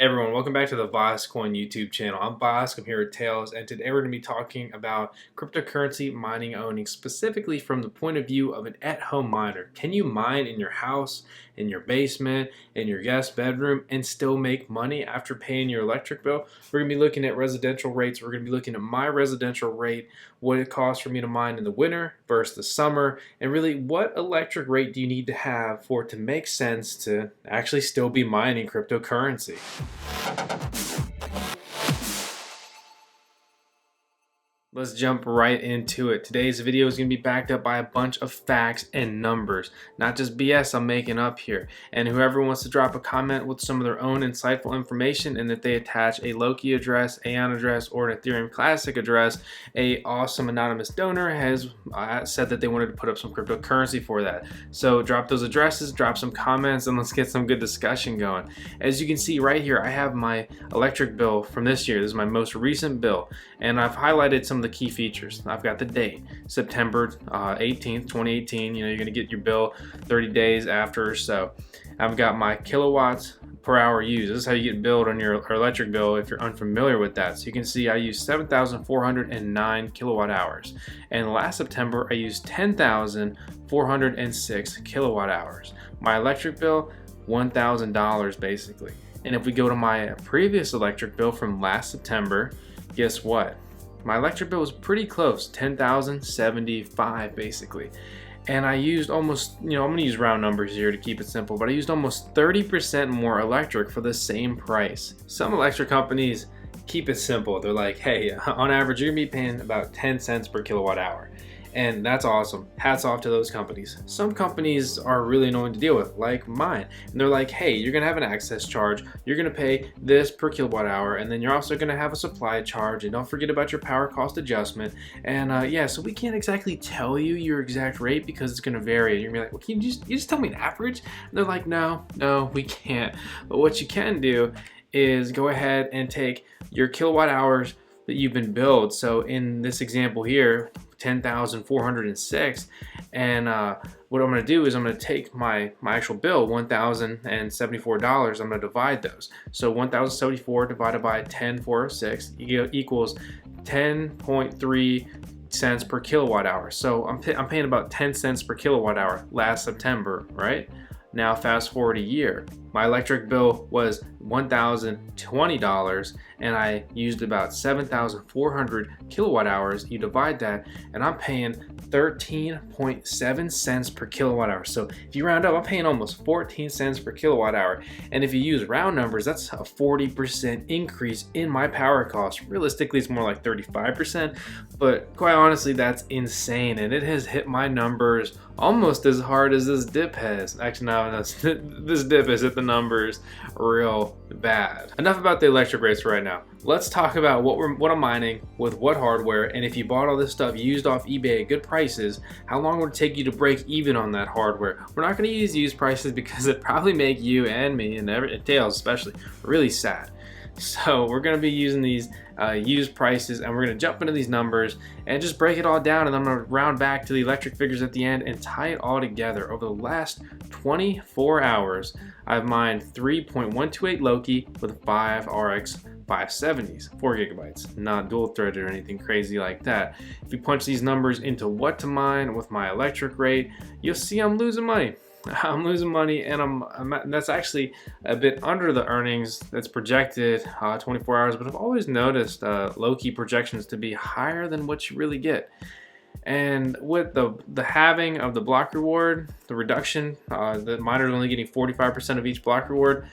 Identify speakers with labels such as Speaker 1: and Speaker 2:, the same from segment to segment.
Speaker 1: Everyone, welcome back to the VoskCoin YouTube channel. I'm Vosk, I'm here with Tails, and today we're going to be talking about cryptocurrency mining owning, specifically from the point of view of an at-home miner. Can you mine in your house, in your basement, in your guest bedroom, and still make money after paying your electric bill? We're going to be looking at residential rates. We're going to be looking at my residential rate, what it costs for me to mine in the winter versus the summer, and really what electric rate do you need to have for it to make sense to actually still be mining cryptocurrency. Let's jump right into it. Today's video is going to be backed up by a bunch of facts and numbers, not just BS I'm making up here. And whoever wants to drop a comment with some of their own insightful information and that they attach a Loki address, Aion address, or an Ethereum Classic address, a awesome anonymous donor has said that they wanted to put up some cryptocurrency for that. So drop those addresses, drop some comments, and let's get some good discussion going. As you can see right here, I have my electric bill from this year. This is my most recent bill, and I've highlighted some of the key features. I've got the date, September 18th, 2018. You're going to get your bill 30 days after or so. I've got my kilowatts per hour used. This is how you get billed on your electric bill if you're unfamiliar with that. So you can see I used 7,409 kilowatt hours. And last September, I used 10,406 kilowatt hours. My electric bill, $1,000 basically. And if we go to my previous electric bill from last September, guess what? My electric bill was pretty close, 10,075 basically. And I used almost, I'm gonna use round numbers here to keep it simple, but I used almost 30% more electric for the same price. Some electric companies keep it simple. They're like, hey, on average, you're gonna be paying about 10 cents per kilowatt hour. And that's awesome. Hats off to those companies. Some companies are really annoying to deal with, like mine. And they're like, hey, you're gonna have an access charge. You're gonna pay this per kilowatt hour. And then you're also gonna have a supply charge. And don't forget about your power cost adjustment. And yeah, so we can't exactly tell you your exact rate because it's gonna vary. And you're gonna be like, well, can you just tell me an average? And they're like, no, we can't. But what you can do is go ahead and take your kilowatt hours that you've been billed. So in this example here, 10,406, and what I'm going to do is I'm going to take my actual bill, $1,074. I'm going to divide those. So 1,074 divided by 10,406 equals 10.3 cents per kilowatt hour. So I'm paying about 10 cents per kilowatt hour last September, right? Now fast forward a year, my electric bill was $1,020 and I used about 7,400 kilowatt hours. You divide that and I'm paying 13.7 cents per kilowatt hour. So if you round up, I'm paying almost 14 cents per kilowatt hour. And if you use round numbers, that's a 40% increase in my power cost. Realistically, it's more like 35%, but quite honestly, that's insane. And it has hit my numbers almost as hard as this dip has. Actually, no, this dip has hit the numbers real bad. Enough about the electric rates right now. Let's talk about what I'm mining with what hardware, and if you bought all this stuff used off eBay at good prices, how long would it take you to break even on that hardware? We're not going to use used prices because it probably make you and me and Tails especially really sad. So we're going to be using these used prices, and we're going to jump into these numbers and just break it all down, and I'm going to round back to the electric figures at the end and tie it all together. Over the last 24 hours, I've mined 3.128 Loki with 5 RX 570s, 4 gigabytes, not dual threaded or anything crazy like that. If you punch these numbers into what to mine with my electric rate, you'll see I'm losing money. I'm losing money, and that's actually a bit under the earnings that's projected 24 hours, but I've always noticed Loki projections to be higher than what you really get. And with the halving of the block reward, the reduction, the miner is only getting 45% of each block reward.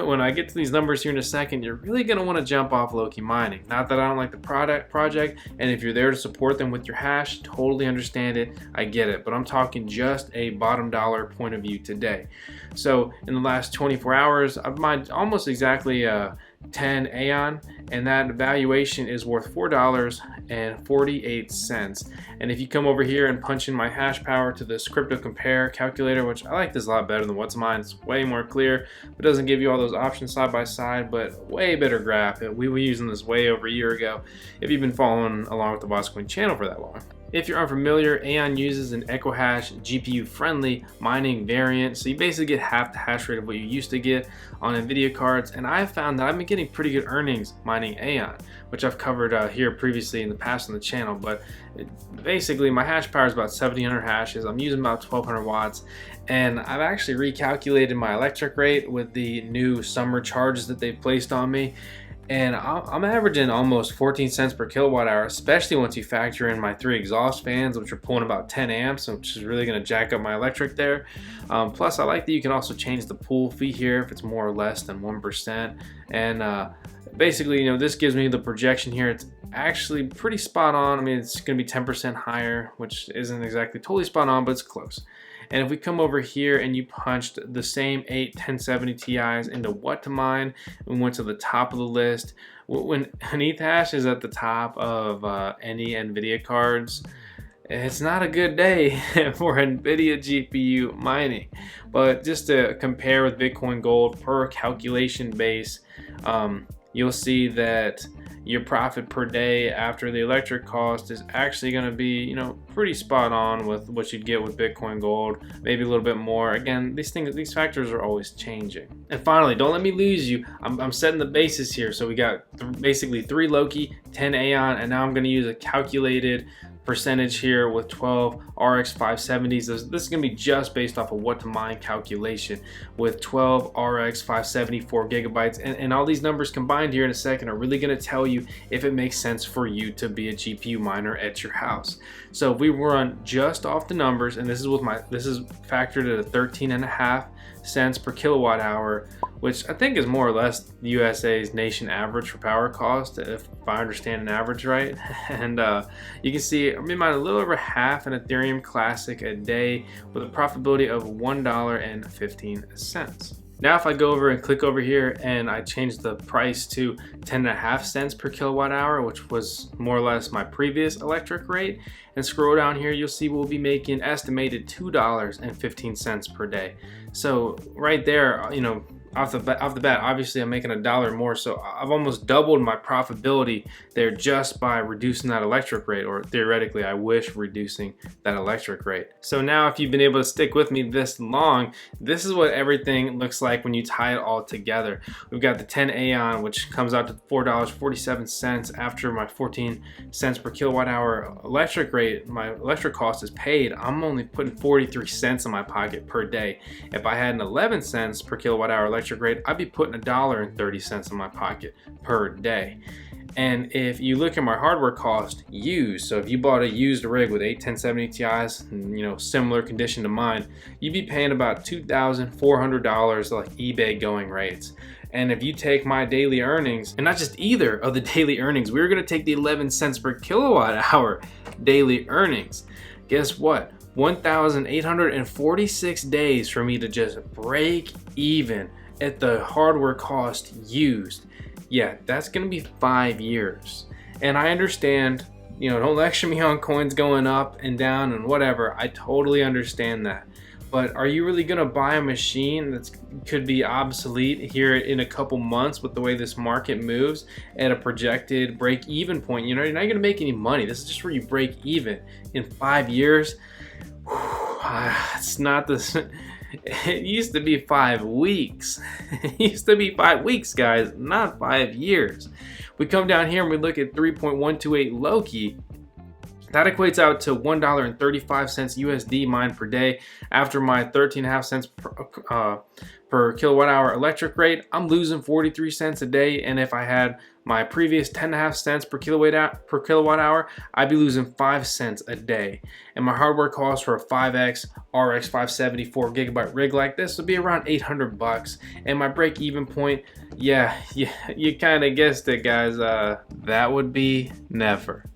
Speaker 1: When I get to these numbers here in a second, you're really going to want to jump off Loki mining. Not that I don't like the project, and if you're there to support them with your hash, totally understand it. I get it, but I'm talking just a bottom dollar point of view today. So in the last 24 hours, I've mined almost exactly 10 Aion, and that valuation is worth $4.48. And if you come over here and punch in my hash power to this crypto compare calculator, which I like this a lot better than what's mine, it's way more clear. It doesn't give you all those options side by side, but way better graph. We were using this way over a year ago if you've been following along with the VoskCoin channel for that long. If you're unfamiliar, Aion uses an EcoHash GPU-friendly mining variant, so you basically get half the hash rate of what you used to get on NVIDIA cards, and I've found that I've been getting pretty good earnings mining Aion, which I've covered here previously in the past on the channel. But basically, my hash power is about 1700 hashes. I'm using about 1200 watts, and I've actually recalculated my electric rate with the new summer charges that they've placed on me. And I'm averaging almost 14 cents per kilowatt hour, especially once you factor in my 3 exhaust fans, which are pulling about 10 amps, which is really going to jack up my electric there. Plus, I like that you can also change the pool fee here if it's more or less than 1%. And basically, you know, this gives me the projection here. It's actually pretty spot on. I mean, it's going to be 10% higher, which isn't exactly totally spot on, but it's close. And if we come over here and you punched the same 8 1070 Ti's into what to mine, we went to the top of the list. When an ETH hash is at the top of any NVIDIA cards, it's not a good day for NVIDIA GPU mining. But just to compare with Bitcoin Gold per calculation base, you'll see that your profit per day after the electric cost is actually going to be, you know, pretty spot on with what you'd get with Bitcoin Gold, maybe a little bit more. Again, these factors are always changing. And finally, don't let me lose you. I'm setting the basis here. So we got basically 3 Loki, 10 Aion, and now I'm going to use a calculated percentage here with 12 RX 570s. This is going to be just based off of what to mine calculation with 12 RX 574 gigabytes, and all these numbers combined here in a second are really going to tell you if it makes sense for you to be a GPU miner at your house. So if we run just off the numbers, and this is factored at a 13.5 cents per kilowatt hour, which I think is more or less the USA's nation average for power cost, if I understand an average right. And you can see I'm mining a little over half an Ethereum Classic a day with a profitability of $1.15. Now if I go over and click over here and I change the price to 10.5 cents per kilowatt hour, which was more or less my previous electric rate, and scroll down here, you'll see we'll be making estimated $2.15 per day. So right there, you know, off the bat, obviously I'm making $1 more, so I've almost doubled my profitability there just by reducing that electric rate, or theoretically I wish reducing that electric rate. So now if you've been able to stick with me this long, this is what everything looks like when you tie it all together. We've got the 10 Aion, which comes out to $4.47 after my 14 cents per kilowatt hour electric rate. My electric cost is paid. I'm only putting 43 cents in my pocket per day. If I had an 11 cents per kilowatt hour electric rate, I'd be putting $1.30 in my pocket per day. And if you look at my hardware cost used, so if you bought a used rig with 8 1070 Ti's, you know, similar condition to mine, you'd be paying about $2,400 like eBay going rates. And if you take my daily earnings, and not just either of the daily earnings, we're going to take the 11 cents per kilowatt hour daily earnings. Guess what? 1,846 days for me to just break even at the hardware cost used. Yeah, that's gonna be 5 years. And I understand, you know, don't lecture me on coins going up and down and whatever. I totally understand that. But are you really gonna buy a machine that could be obsolete here in a couple months with the way this market moves at a projected break-even point? You know, you're not gonna make any money. This is just where you break even. In 5 years, it's not this. It used to be 5 weeks. It used to be 5 weeks, guys, not 5 years. We come down here and we look at 3.128 Loki. That equates out to $1.35 USD mined per day. After my 13.5 cents per kilowatt hour electric rate, I'm losing 43 cents a day. And if I had my previous 10.5 cents per kilowatt hour, I'd be losing 5 cents a day. And my hardware cost for a 5X RX 574 gigabyte rig like this would be around $800. And my break even point, yeah, you kind of guessed it, guys. That would be never.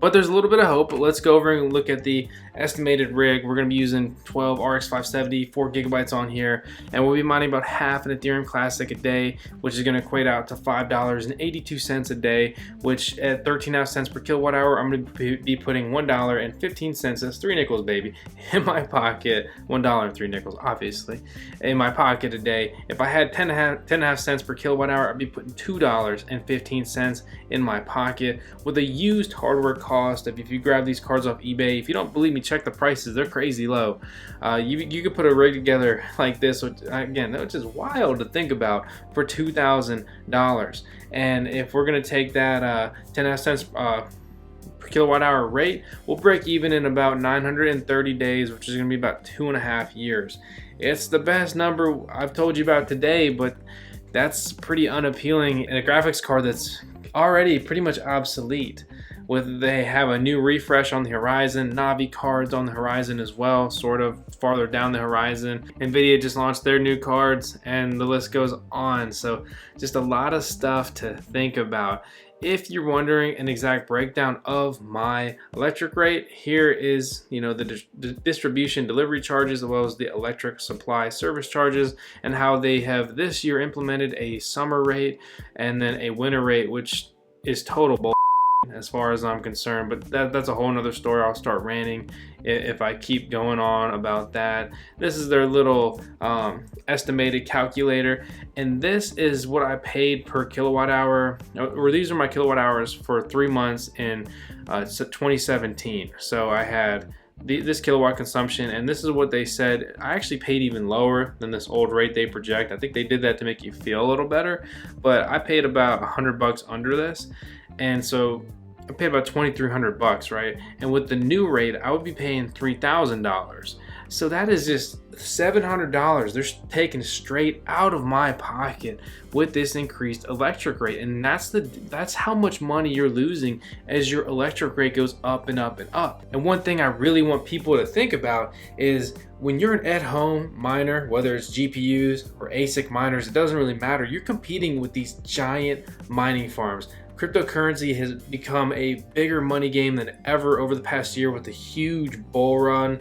Speaker 1: But there's a little bit of hope. Let's go over and look at the estimated rig. We're going to be using 12 RX 570, 4 gigabytes on here, and we'll be mining about half an Ethereum Classic a day, which is going to equate out to $5.82 a day, which at 13.5 cents per kilowatt hour, I'm going to be putting $1.15, that's 3 nickels, baby, in my pocket. $1 and 3 nickels, obviously, in my pocket a day. If I had 10.5 cents per kilowatt hour, I'd be putting $2.15 in my pocket with a used hardware cost. If you grab these cards off eBay, if you don't believe me, check the prices. They're crazy low. You could put a rig together like this, which is wild to think about, for $2,000. And if we're gonna take that 10.5 cents per kilowatt hour rate, we'll break even in about 930 days, which is gonna be about 2.5 years. It's the best number I've told you about today, but that's pretty unappealing in a graphics card that's already pretty much obsolete. They have a new refresh on the horizon, Navi cards on the horizon as well, sort of farther down the horizon. Nvidia just launched their new cards, and the list goes on. So just a lot of stuff to think about. If you're wondering an exact breakdown of my electric rate, here is the distribution delivery charges, as well as the electric supply service charges, and how they have this year implemented a summer rate and then a winter rate, which is total bull as far as I'm concerned, but that's a whole nother story. I'll start ranting if I keep going on about that. This is their little estimated calculator, and this is what I paid per kilowatt hour, or these are my kilowatt hours for 3 months in 2017. So I had this kilowatt consumption, and this is what they said. I actually paid even lower than this old rate they project. I think they did that to make you feel a little better, but I paid about $100 under this, and so I paid about $2,300, right? And with the new rate, I would be paying $3,000. So that is just $700 they're taking straight out of my pocket with this increased electric rate. And that's how much money you're losing as your electric rate goes up and up and up. And one thing I really want people to think about is when you're an at-home miner, whether it's GPUs or ASIC miners, it doesn't really matter. You're competing with these giant mining farms. Cryptocurrency has become a bigger money game than ever over the past year, with a huge bull run,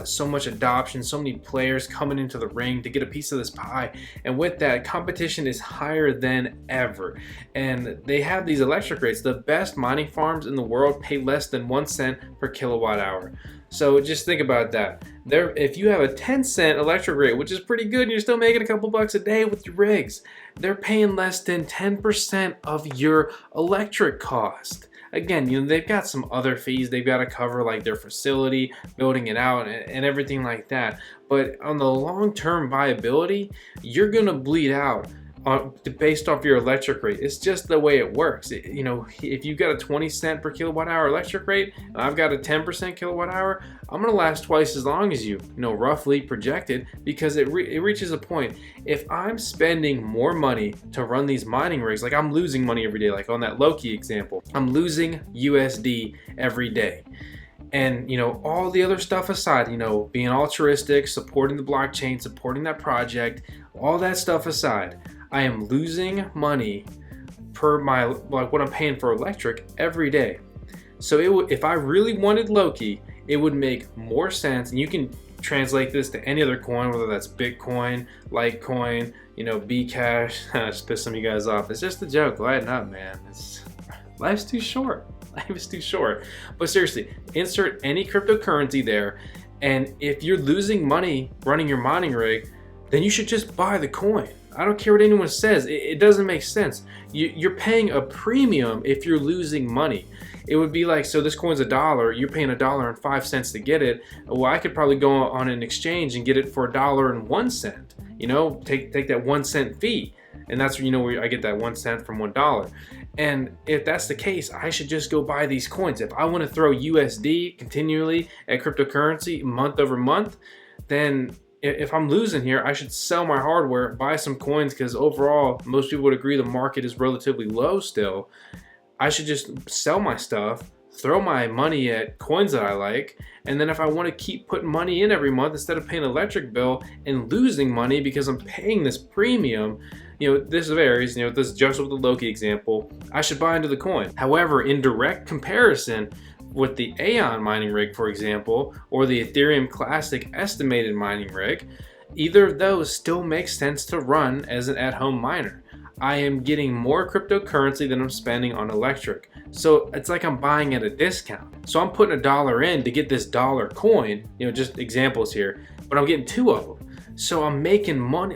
Speaker 1: so much adoption, so many players coming into the ring to get a piece of this pie. And with that, competition is higher than ever. And they have these electric rates. The best mining farms in the world pay less than 1 cent per kilowatt hour. So just think about that. If you have a 10-cent electric rate, which is pretty good, and you're still making a couple bucks a day with your rigs, they're paying less than 10% of your electric cost. Again, they've got some other fees they've got to cover, like their facility, building it out, and everything like that. But on the long-term viability, you're gonna bleed out based off your electric rate. It's just the way it works. If you've got a 20-cent per kilowatt hour electric rate, and I've got a 10% kilowatt hour, I'm gonna last twice as long as you, roughly projected, because it reaches a point. If I'm spending more money to run these mining rigs, like I'm losing money every day, like on that Loki example, I'm losing USD every day. And all the other stuff aside, being altruistic, supporting the blockchain, supporting that project, all that stuff aside, I am losing money per what I'm paying for electric every day. So if I really wanted Loki, it would make more sense. And you can translate this to any other coin, whether that's Bitcoin, Litecoin, Bcash. Just piss some of you guys off. It's just a joke. Lighten up, man. Life's too short. Life is too short. But seriously, insert any cryptocurrency there, and if you're losing money running your mining rig, then you should just buy the coin. I don't care what anyone says. It doesn't make sense. You're paying a premium if you're losing money. It would be like, so this coin's $1, you're paying $1.05 to get it. Well, I could probably go on an exchange and get it for $1.01. Take that 1 cent fee. And that's where I get that 1 cent from $1. And if that's the case, I should just go buy these coins. If I want to throw USD continually at cryptocurrency month over month, then if I'm losing here, I should sell my hardware, buy some coins, because overall, most people would agree the market is relatively low still. I should just sell my stuff, throw my money at coins that I like, and then if I want to keep putting money in every month instead of paying an electric bill and losing money because I'm paying this premium, you know, this varies, you know, this is just with the Loki example, I should buy into the coin. However, in direct comparison with the Aion mining rig, for example, or the Ethereum Classic estimated mining rig, either of those still makes sense to run as an at-home miner. I am getting more cryptocurrency than I'm spending on electric. So it's like I'm buying at a discount. So I'm putting $1 in to get this dollar coin, you know, just examples here, but I'm getting 2 of them. So I'm making money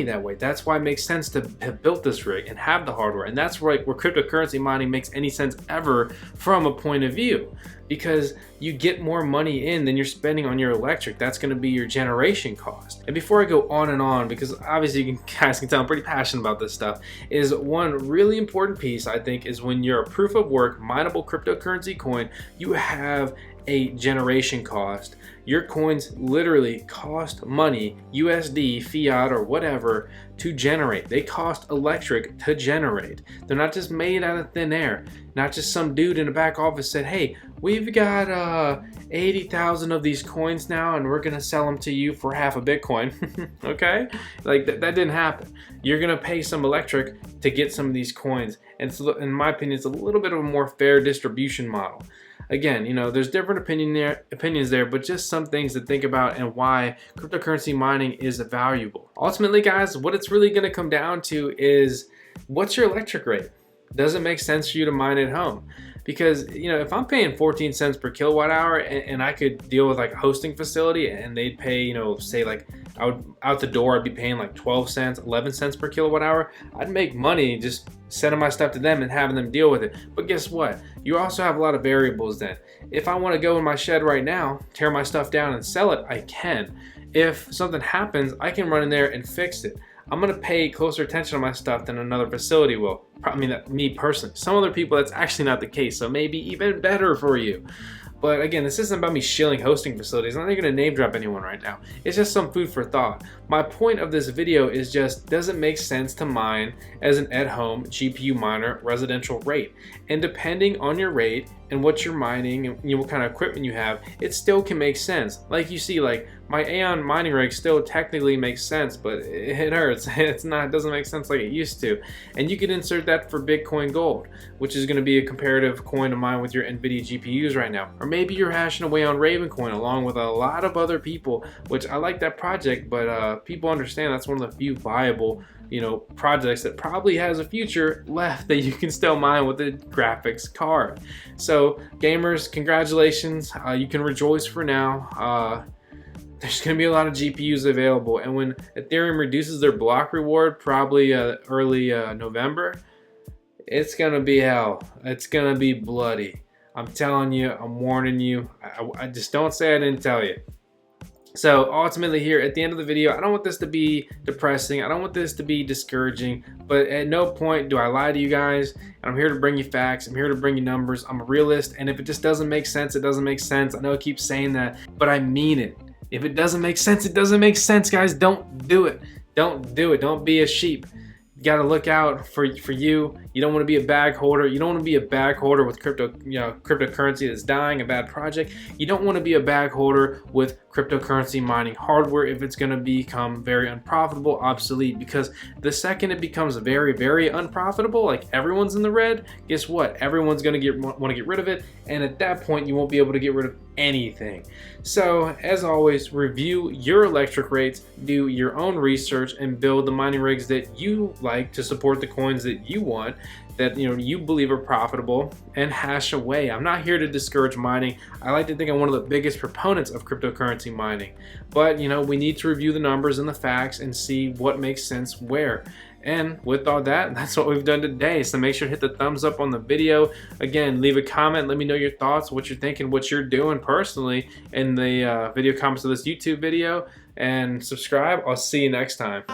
Speaker 1: that way. That's why it makes sense to have built this rig and have the hardware. And that's where cryptocurrency mining makes any sense ever from a point of view, because you get more money in than you're spending on your electric. That's going to be your generation cost. And before I go on and on, because obviously you guys can tell I'm pretty passionate about this stuff, is one really important piece, I think, is when you're a proof of work mineable cryptocurrency coin, you have a generation cost. Your coins literally cost money, USD, fiat, or whatever, to generate. They cost electric to generate. They're not just made out of thin air. Not just some dude in the back office said, hey, we've got 80,000 of these coins now and we're gonna sell them to you for half a Bitcoin. Okay? Like that didn't happen. You're gonna pay some electric to get some of these coins. And so, in my opinion, it's a little bit of a more fair distribution model. Again, you know, there's different opinions there, but just some things to think about and why cryptocurrency mining is valuable. Ultimately, guys, what it's really going to come down to is, what's your electric rate? Does it make sense for you to mine at home? Because, you know, if I'm paying 14 cents per kilowatt hour and I could deal with like a hosting facility and they'd pay, you know, say like out the door, I'd be paying like 12 cents, 11 cents per kilowatt hour. I'd make money just sending my stuff to them and having them deal with it. But guess what? You also have a lot of variables then. If I want to go in my shed right now, tear my stuff down and sell it, I can. If something happens, I can run in there and fix it. I'm going to pay closer attention to my stuff than another facility will. I mean, me personally. Some other people, that's actually not the case, so maybe even better for you. But again, this isn't about me shilling hosting facilities. I'm not even going to name drop anyone right now. It's just some food for thought. My point of this video is just, does it make sense to mine as an at-home GPU miner residential rate? And depending on your rate and what you're mining and, you know, what kind of equipment you have, it still can make sense. Like you see, like my Aion mining rig still technically makes sense, but it hurts. It doesn't make sense like it used to. And you can insert that for Bitcoin Gold, which is going to be a comparative coin to mine with your NVIDIA GPUs right now. Or maybe you're hashing away on Ravencoin along with a lot of other people, which I like that project, but people understand that's one of the few viable, you know, projects that probably has a future left that you can still mine with a graphics card. So gamers, congratulations. You can rejoice for now. There's going to be a lot of GPUs available, and when Ethereum reduces their block reward, probably early November, it's going to be hell. It's going to be bloody. I'm telling you, I'm warning you. I just don't say I didn't tell you. So ultimately here at the end of the video, I don't want this to be depressing. I don't want this to be discouraging, but at no point do I lie to you guys. I'm here to bring you facts. I'm here to bring you numbers. I'm a realist, and if it just doesn't make sense, it doesn't make sense. I know I keep saying that, but I mean it. If it doesn't make sense, it doesn't make sense, guys. Don't do it. Don't do it. Don't be a sheep. You got to look out for you. You don't want to be a bag holder. You don't want to be a bag holder with cryptocurrency that's dying, a bad project. You don't want to be a bag holder with cryptocurrency mining hardware if it's going to become very unprofitable, obsolete, because the second it becomes very, very unprofitable, like everyone's in the red, guess what? Everyone's going to want to get rid of it, and at that point you won't be able to get rid of anything. So as always, review your electric rates, do your own research, and build the mining rigs that you like to support the coins that you want, that you believe are profitable, and hash away. I'm not here to discourage mining. I like to think I'm one of the biggest proponents of cryptocurrency mining, but we need to review the numbers and the facts and see what makes sense where. And with all that, that's what we've done today. So make sure to hit the thumbs up on the video. Again, leave a comment. Let me know your thoughts, what you're thinking, what you're doing personally in the video comments of this YouTube video. And subscribe. I'll see you next time.